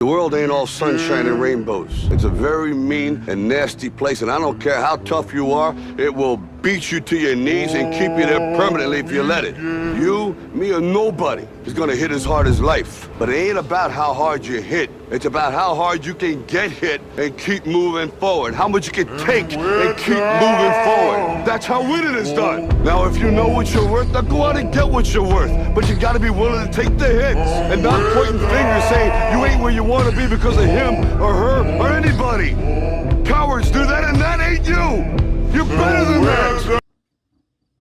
world ain't all sunshine and rainbows. It's a very mean and nasty place, and I don't care how tough you are, it will beat you to your knees and keep you there permanently if you let it. You, me, or nobody is gonna hit as hard as life. But it ain't about how hard you hit. It's about how hard you can get hit and keep moving forward. How much you can take and keep moving forward. That's how winning is done. Now, if you know what you're worth, now go out and get what you're worth. But you gotta be willing to take the hits and not pointing fingers saying you ain't where you wanna be because of him or her or anybody. Cowards do that, and that ain't you. You're better than that.